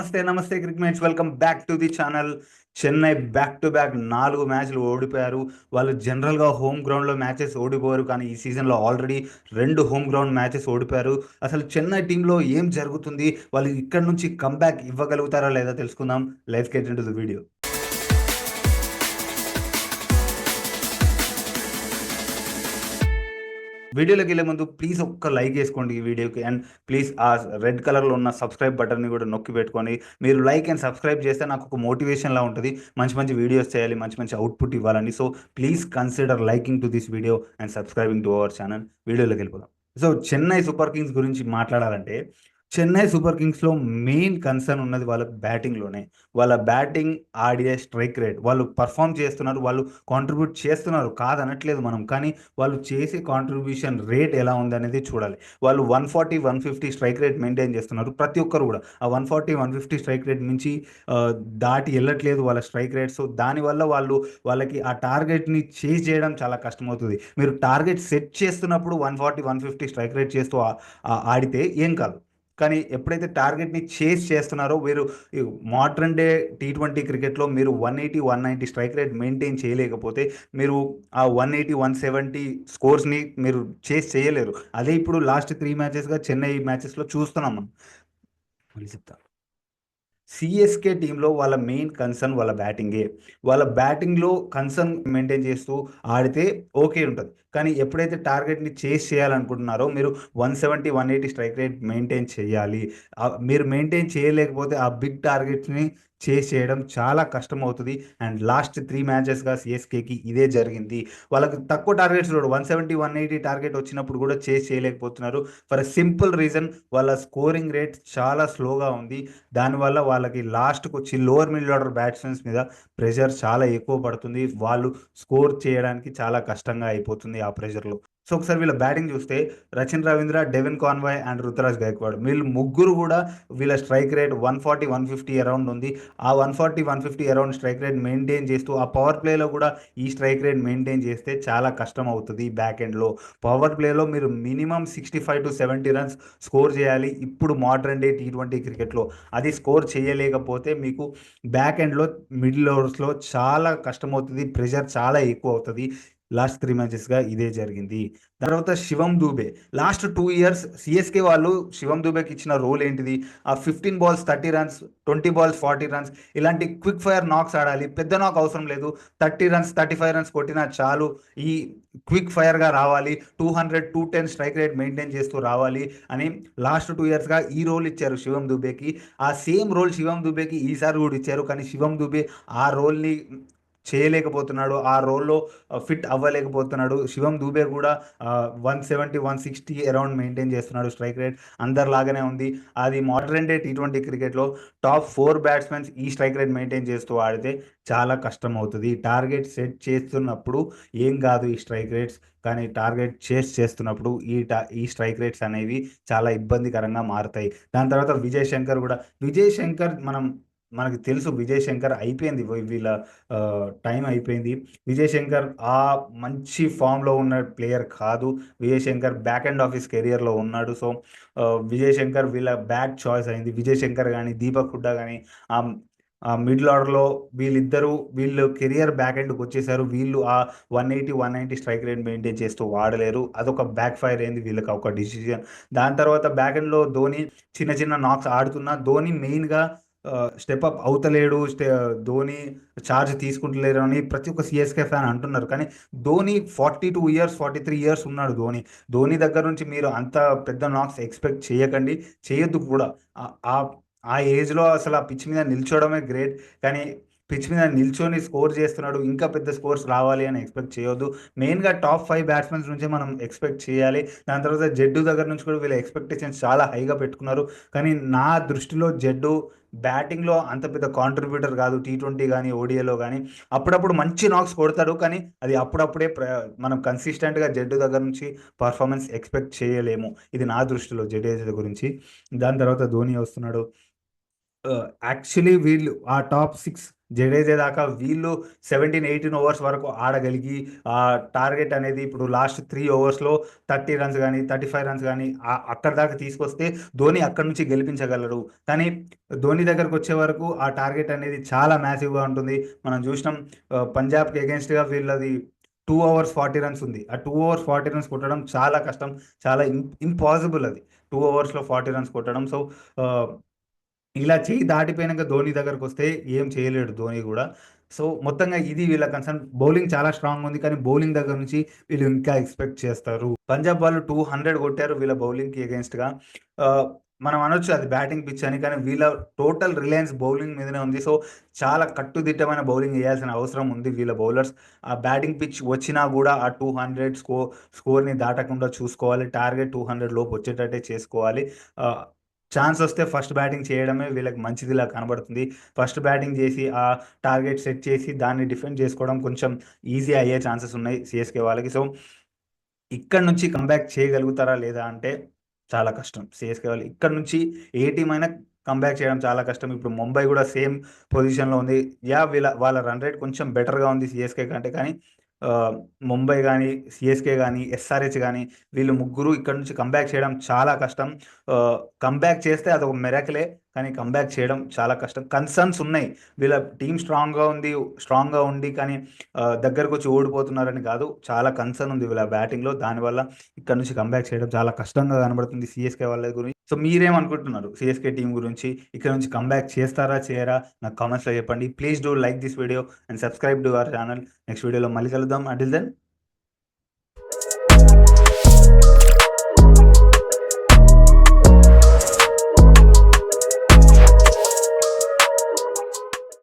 నమస్తే crickets welcome back to the channel. Chennai back to back 4 మ్యాచ్లు ఓడిపోయారు. వాళ్ళు జనరల్గా హోమ్ గ్రౌండ్లో మ్యాచెస్ ఓడిపోయారు, కానీ ఈ సీజన్లో ఆల్రెడీ 2 హోమ్ గ్రౌండ్ మ్యాచెస్ ఓడిపోయారు. అసలు చెన్నై టీంలో ఏం జరుగుతుంది, వాళ్ళు ఇక్కడ నుంచి కంబ్యాక్ ఇవ్వగలుగుతారా లేదా తెలుసుకుందాం. Let's get into the video. వీడియోలోకి వెళ్ళే ముందు ప్లీజ్ ఒక్క లైక్ వేసుకోండి ఈ వీడియోకి, అండ్ ప్లీజ్ ఆ రెడ్ కలర్లో ఉన్న సబ్స్క్రైబ్ బటన్ని కూడా నొక్కి పెట్టుకొని మీరు లైక్ అండ్ సబ్స్క్రైబ్ చేస్తే నాకు ఒక మోటివేషన్లా ఉంటుంది, మంచి మంచి వీడియోస్ చేయాలి, మంచి మంచి అవుట్పుట్ ఇవ్వాలని. So please consider liking to this video and subscribing to our channel. వీడియోలోకి వెళ్ళిపోదాం. సో చెన్నై సూపర్ కింగ్స్ గురించి మాట్లాడాలంటే, చెన్నై సూపర్ కింగ్స్లో మెయిన్ కన్సర్న్ ఉన్నది వాళ్ళ బ్యాటింగ్లోనే. వాళ్ళ బ్యాటింగ్ ఆడే స్ట్రైక్ రేట్, వాళ్ళు పర్ఫామ్ చేస్తున్నారు, వాళ్ళు కాంట్రిబ్యూట్ చేస్తున్నారు కాదనట్లేదు మనం, కానీ వాళ్ళు చేసే కాంట్రిబ్యూషన్ రేట్ ఎలా ఉందనేది చూడాలి. వాళ్ళు 140 150 స్ట్రైక్ రేట్ మెయింటైన్ చేస్తున్నారు ప్రతి ఒక్కరు కూడా. ఆ 140 150 స్ట్రైక్ రేట్ నుంచి ఆ, దాటి వెళ్ళట్లేదు వాళ్ళ స్ట్రైక్ రేట్. సో దానివల్ల వాళ్ళకి ఆ టార్గెట్ని చేజ్ చేయడం చాలా కష్టమవుతుంది. మీరు టార్గెట్ సెట్ చేస్తున్నప్పుడు 140 150 స్ట్రైక్ రేట్ చేస్తూ ఆడితే ఏం కాదు, కానీ ఎప్పుడైతే టార్గెట్ని చేజ్ చేస్తున్నారో మీరు మోడర్న్ డే T20 క్రికెట్లో మీరు 180 190 స్ట్రైక్ రేట్ మెయింటైన్ చేయలేకపోతే మీరు ఆ 180 170 స్కోర్స్ని మీరు చేజ్ చేయలేరు. అదే ఇప్పుడు లాస్ట్ 3 మ్యాచెస్గా చెన్నై మ్యాచెస్లో చూస్తున్నాం మనం. మళ్ళీ చెప్తా. సిఎస్కే టీంలో వాళ్ళ మెయిన్ కన్సర్న్ వాళ్ళ బ్యాటింగే. వాళ్ళ బ్యాటింగ్లో కన్సర్న్ మెయింటైన్ చేస్తూ ఆడితే ఓకే ఉంటుంది, కానీ ఎప్పుడైతే టార్గెట్ని చేస్ చేయాలనుకుంటున్నారో మీరు 170 180 స్ట్రైక్ రేట్ మెయింటైన్ చేయాలి. మీరు మెయింటైన్ చేయలేకపోతే ఆ బిగ్ టార్గెట్స్ని చేస్ చేయడం చాలా కష్టం అవుతుంది. అండ్ లాస్ట్ 3 మ్యాచెస్గా సిఎస్కేకి ఇదే జరిగింది. వాళ్ళకి తక్కువ టార్గెట్స్ 170 180 టార్గెట్ వచ్చినప్పుడు కూడా చేస్ చేయలేకపోతున్నారు. ఫర్ ఎ సింపుల్ రీజన్, వాళ్ళ స్కోరింగ్ రేట్ చాలా స్లోగా ఉంది. దానివల్ల వాళ్ళకి లాస్ట్కి వచ్చి లోవర్ మిడిల్ ఆర్డర్ బ్యాట్స్మెన్స్ మీద ప్రెషర్ చాలా ఎక్కువ పడుతుంది. వాళ్ళు స్కోర్ చేయడానికి చాలా కష్టంగా అయిపోతుంది ఆ ప్రెషర్లో. సో ఒకసారి వీళ్ళ బ్యాటింగ్ చూస్తే, Rachin Ravindra, Devon Conway and Ruturaj Gaikwad, వీళ్ళు ముగ్గురు కూడా వీళ్ళ స్ట్రైక్ రేట్ 140 150 అరౌండ్ ఉంది. ఆ 140 150 అరౌండ్ స్ట్రైక్ రేట్ మెయింటైన్ చేస్తూ ఆ పవర్ ప్లేలో కూడా ఈ స్ట్రైక్ రేట్ మెయింటైన్ చేస్తే చాలా కష్టం అవుతుంది బ్యాక్ ఎండ్లో. పవర్ ప్లేలో మీరు మినిమం 65 to 70 రన్స్ స్కోర్ చేయాలి ఇప్పుడు మోడర్న్ డే T20 క్రికెట్లో. అది స్కోర్ చేయలేకపోతే మీకు బ్యాక్ ఎండ్లో మిడిల్ ఓవర్స్లో చాలా కష్టమవుతుంది, ప్రెషర్ చాలా ఎక్కువ అవుతుంది. లాస్ట్ 3 మ్యాచెస్గా ఇదే జరిగింది. తర్వాత శివం దూబే, లాస్ట్ 2 ఇయర్స్ సిఎస్కే వాళ్ళు శివం దూబేకి ఇచ్చిన రోల్ ఏంటిది? ఆ 15 బాల్స్ 30 రన్స్, 20 బాల్స్ 40 రన్స్, ఇలాంటి క్విక్ ఫైర్ నాక్స్ ఆడాలి. పెద్ద నాక్ అవసరం లేదు, 30 రన్స్ 35 రన్స్ కొట్టినా చాలు. ఈ క్విక్ ఫైర్గా రావాలి, 200 210 స్ట్రైక్ రేట్ మెయింటైన్ చేస్తూ రావాలి అని లాస్ట్ 2 ఇయర్స్గా ఈ రోల్ ఇచ్చారు శివం దూబేకి. ఆ సేమ్ రోల్ శివం దూబేకి ఈసారి కూడా ఇచ్చారు, కానీ శివం దూబే ఆ రోల్ని చేయలేకపోతున్నాడు, ఆ రోల్లో ఫిట్ అవ్వలేకపోతున్నాడు. శివం దూబే కూడా 170 160 అరౌండ్ మెయింటైన్ చేస్తున్నాడు స్ట్రైక్ రేట్, అందరిలాగానే ఉంది. అది మోడర్న్ డే T20 క్రికెట్లో టాప్ 4 బ్యాట్స్మెన్స్ ఈ స్ట్రైక్ రేట్ మెయింటైన్ చేస్తూ ఆడితే చాలా కష్టం అవుతుంది. టార్గెట్ సెట్ చేస్తున్నప్పుడు ఏం కాదు ఈ స్ట్రైక్ రేట్స్, కానీ టార్గెట్ చేస్తున్నప్పుడు ఈ స్ట్రైక్ రేట్స్ అనేవి చాలా ఇబ్బందికరంగా మారుతాయి. దాని తర్వాత విజయ్ శంకర్ కూడా. విజయ్ శంకర్ మనకి తెలుసు, విజయ్ శంకర్ అయిపోయింది, వీళ్ళ టైం అయిపోయింది. విజయ్ శంకర్ ఆ మంచి ఫామ్లో ఉన్న ప్లేయర్ కాదు. Vijay Shankar back end of his కెరియర్లో ఉన్నాడు. సో విజయ్ శంకర్ వీళ్ళ బ్యాడ్ చాయిస్ అయింది. విజయ్ శంకర్ కానీ దీపక్ హుడ్డా కానీ ఆ మిడిల్ ఆర్డర్లో వీళ్ళు కెరియర్ బ్యాక్ ఎండ్కి వచ్చేసారు. వీళ్ళు ఆ 180 190 స్ట్రైక్ రేట్ మెయింటైన్ చేస్తూ వాడలేరు. అదొక బ్యాక్ ఫైర్ అయింది వీళ్ళకి ఒక డిసిజన్. దాని తర్వాత బ్యాక్ ఎండ్లో ధోని చిన్న చిన్న నాక్స్ ఆడుతున్నా ధోని మెయిన్గా స్టెప్ అప్ అవుతలేడు, ధోని ఛార్జ్ తీసుకుంటలేరు అని ప్రతి ఒక్క సిఎస్కే ఫ్యాన్ అంటున్నారు. కానీ ధోని 42 ఇయర్స్ 43 ఇయర్స్ ఉన్నాడు. ధోని దగ్గర నుంచి మీరు అంత పెద్ద నాక్స్ ఎక్స్పెక్ట్ చేయకండి, చేయొద్దు కూడా. ఆ- ఆ ఆ ఏజ్లో అసలు ఆ పిచ్ మీద నిల్చోవడమే గ్రేట్, కానీ పిచ్ మీద నిల్చొని స్కోర్ చేస్తున్నాడు, ఇంకా పెద్ద స్కోర్స్ రావాలి అని ఎక్స్పెక్ట్ చేయొద్దు. మెయిన్గా టాప్ 5 బ్యాట్స్మెన్స్ నుంచే మనం ఎక్స్పెక్ట్ చేయాలి. దాని తర్వాత జడ్డు దగ్గర నుంచి కూడా వీళ్ళ ఎక్స్పెక్టేషన్స్ చాలా హైగా పెట్టుకున్నారు. కానీ నా దృష్టిలో జడ్డు బ్యాటింగ్లో అంత పెద్ద కాంట్రిబ్యూటర్ కాదు. T20 కానీ ఓడిఐలో కానీ అప్పుడప్పుడు మంచి నాక్స్ కొడతాడు, కానీ అది అప్పుడప్పుడే మనం కన్సిస్టెంట్గా జడ్డు దగ్గర నుంచి పర్ఫార్మెన్స్ ఎక్స్పెక్ట్ చేయలేము. ఇది నా దృష్టిలో జడేజా గురించి. దాని తర్వాత ధోని వస్తున్నాడు. యాక్చువల్లీ వీళ్ళు ఆ టాప్ 6 జడేజా దాకా వీళ్ళు 17, 18 ఓవర్స్ వరకు ఆడగలిగి టార్గెట్ అనేది ఇప్పుడు లాస్ట్ 3 ఓవర్స్‌లో 30 రన్స్ గాని, 35 రన్స్ గాని అక్కడి దాకా తీసుకొస్తే ధోని అక్కడి నుంచి గెలిపించగలరు. కానీ ధోని దగ్గరకొచ్చే వరకు ఆ టార్గెట్ అనేది చాలా మ్యాసివ్‌గా ఉంటుంది. మనం చూసినాం పంజాబ్‌కి అగెయిన్స్ట్‌గా వీళ్ళది 2 ఓవర్స్ 40 రన్స్ ఉంది. ఆ 2 ఓవర్స్ 40 రన్స్ కొట్టడం చాలా కష్టం. చాలా ఇంపాసిబుల్ అది. 2 ఓవర్స్‌లో 40 రన్స్ కొట్టడం. సో, ఆహ్ ఇలా చెయ్యి దాటిపోయినంక ధోని దగ్గరకొస్తే ఏం చేయలేడు ధోని గూడా. సో, మొత్తంగా ఇది వీళ్ళ కన్సర్న్. బౌలింగ్ చాలా స్ట్రాంగుంది. కానీ బౌలింగ్ దగ్గర నుంచి వీళ్ళు ఇంకా ఎక్స్‌పెక్ట్ చేస్తారు. పంజాబ్ వాళ్ళు 200 కొట్టారు వీళ్ళ బౌలింగ్‌కి అగెయిన్స్ట్‌గా. ఆహ్, మనం అనొచ్చు అది బ్యాటింగ్ పిచ్ అని. కానీ వీళ్ళ టోటల్ రిలయన్స్ బౌలింగ్ మీదనే ఉంది. సో, చాలా కట్టుదిట్టమైన బౌలింగ్ ఎయాల్సిన అవసరం ఉంది వీళ్ళ బౌలర్స్. ఆ బ్యాటింగ్ పిచ్ వచ్చినా గూడా ఆ 200 స్కోర్‌ని దాటకుండా చూసుకోవాలి. టార్గెట్ 200 లోపు వచ్చేటట్టే చేసుకోవాలి. ఆహ్ ఛాన్సొస్తే ఫస్ట్ బ్యాటింగ్ చేయడమే వీళ్ళకి మంచిదిలా కనబడుతుంది. ఫస్ట్ బ్యాటింగ్ జేసి, ఆ టార్గెట్ సెట్ చేసి, దాన్ని డిఫెండ్ చేసుకోవడం కొంచెం ఈజీ అయ్యే ఛాన్సెస్ ఉన్నాయి సీఎస్‌కే వాళ్ళకి. సో, ఇక్కడి నుంచి కంబ్యాక్ చేయగలుగుతారా లేదా అంటే చాలా కష్టం. సీఎస్‌కే వాళ్ళు ఇక్కడి నుంచి ఏ టీమ్ అయినా కంబ్యాక్ చేయడం చాలా కష్టం. ఇప్పుడు ముంబై గూడా సేమ్ పొజిషన్‌లో ఉంది. వాళ్ళ రన్ రేట్ కొంచెం బెటర్‌గా ఉంది సీఎస్‌కే కంటే. కానీ ఆహ్, ముంబై గాని, సీఎస్‌కే గాని, ఎస్ఆర్‌హెచ్ గాని వీళ్ళు ముగ్గురు ఇక్కడి నుంచి కంబ్యాక్ చేయడం చాలా కష్టం. కంబ్యాక్ చేస్తే అదొక మిరాకిలే. కానీ కంబ్యాక్ చేయడం చాలా కష్టం. కన్సర్న్స్ ఉన్నాయి. వీళ్ళ టీమ్ స్ట్రాంగ్‌గా ఉండి కానీ దగ్గరకొచ్చి ఓడిపోతున్నారని కాదు. చాలా కన్సర్న్ ఉంది వీళ్ళ బ్యాటింగ్‌లో. దానివల్ల ఇక్కడి నుంచి కంబ్యాక్ చేయడం చాలా కష్టంగా కనబడుతుంది సీఎస్‌కే వాళ్ళ గురించి. సో, మీరేమనుకుంటున్నారు సీఎస్‌కే టీమ్ గురించి? ఇక్కడ నుంచి కంబ్యాక్ చేస్తారా? చేయరా? నాకు కామెంట్స్‌లో చెప్పండి. Please do like this video and subscribe to our channel. Next వీడియోలో మళ్ళీ కలుద్దాం. Until then